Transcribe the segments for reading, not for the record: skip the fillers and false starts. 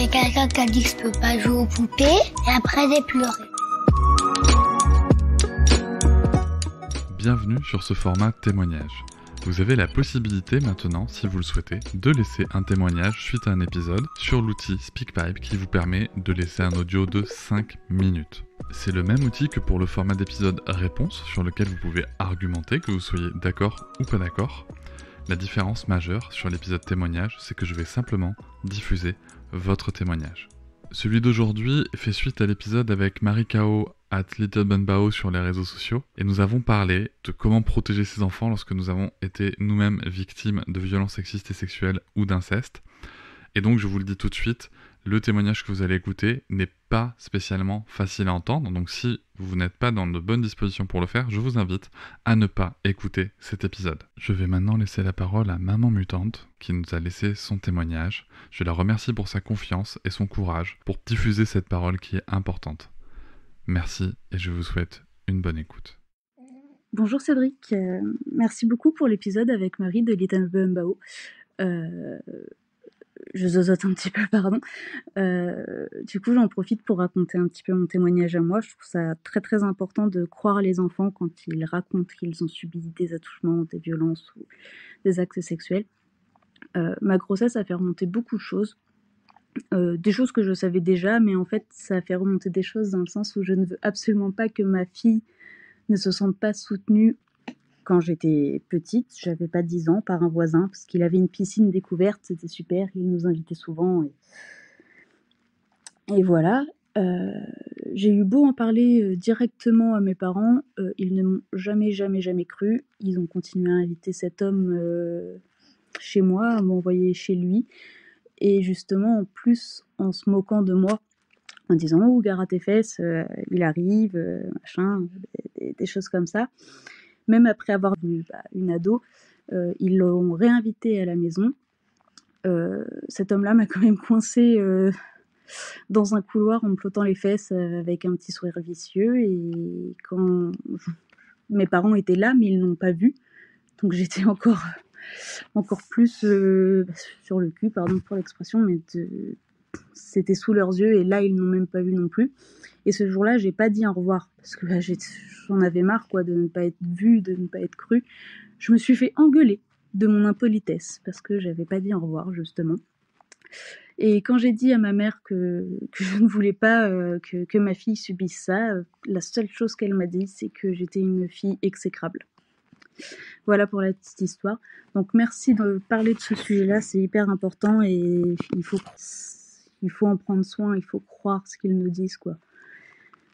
avait quelqu'un qui a dit que je peux pas jouer aux poupées, et après j'ai pleuré. Bienvenue sur ce format témoignage. Vous avez la possibilité maintenant, si vous le souhaitez, de laisser un témoignage suite à un épisode sur l'outil SpeakPipe qui vous permet de laisser un audio de 5 minutes. C'est le même outil que pour le format d'épisode réponse sur lequel vous pouvez argumenter, que vous soyez d'accord ou pas d'accord. La différence majeure sur l'épisode témoignage, c'est que je vais simplement diffuser votre témoignage. Celui d'aujourd'hui fait suite à l'épisode avec Marie Kao @LittleBunBao sur les réseaux sociaux et nous avons parlé de comment protéger ses enfants lorsque nous avons été nous-mêmes victimes de violences sexistes et sexuelles ou d'inceste. Et donc je vous le dis tout de suite, le témoignage que vous allez écouter n'est pas spécialement facile à entendre, donc si vous n'êtes pas dans de bonnes dispositions pour le faire, je vous invite à ne pas écouter cet épisode. Je vais maintenant laisser la parole à Maman Mutante, qui nous a laissé son témoignage. Je la remercie pour sa confiance et son courage pour diffuser cette parole qui est importante. Merci et je vous souhaite une bonne écoute. Bonjour Cédric, merci beaucoup pour l'épisode avec Marie de LittleBunBao. Je zozote un petit peu, pardon. Du coup, j'en profite pour raconter un petit peu mon témoignage à moi. Je trouve ça très très important de croire les enfants quand ils racontent qu'ils ont subi des attouchements, des violences ou des actes sexuels. Ma grossesse a fait remonter beaucoup de choses. Des choses que je savais déjà, mais en fait, ça a fait remonter des choses dans le sens où je ne veux absolument pas que ma fille ne se sente pas soutenue. Quand j'étais petite, j'avais pas 10 ans, par un voisin, parce qu'il avait une piscine découverte, c'était super, il nous invitait souvent. Et voilà, j'ai eu beau en parler directement à mes parents, ils ne m'ont jamais cru. Ils ont continué à inviter cet homme chez moi, à m'envoyer chez lui. Et justement, en plus, en se moquant de moi, en disant « Oh, gare à tes fesses, il arrive, machin », des choses comme ça. Même après avoir vu une ado, ils l'ont réinvité à la maison. Cet homme-là m'a quand même coincée dans un couloir en me flottant les fesses avec un petit sourire vicieux. Et quand mes parents étaient là, mais ils n'ont pas vu. Donc j'étais encore plus sur le cul, pardon pour l'expression, mais c'était sous leurs yeux et là ils n'ont même pas vu non plus. Et ce jour-là, j'ai pas dit au revoir parce que j'en avais marre de ne pas être vue, de ne pas être crue. Je me suis fait engueuler de mon impolitesse parce que j'avais pas dit au revoir justement. Et quand j'ai dit à ma mère que je ne voulais pas que ma fille subisse ça, la seule chose qu'elle m'a dit, c'est que j'étais une fille exécrable. Voilà pour la petite histoire. Donc merci de parler de ce sujet-là, c'est hyper important et il faut en prendre soin, il faut croire ce qu'ils nous disent, quoi.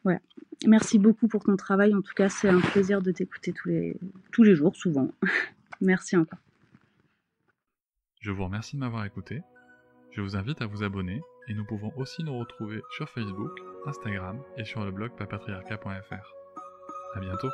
Voilà. Merci beaucoup pour ton travail. En tout cas, c'est un plaisir de t'écouter tous les jours, souvent. Merci encore. Je vous remercie de m'avoir écouté. Je vous invite à vous abonner et nous pouvons aussi nous retrouver sur Facebook, Instagram et sur le blog papatriarcat.fr. À bientôt.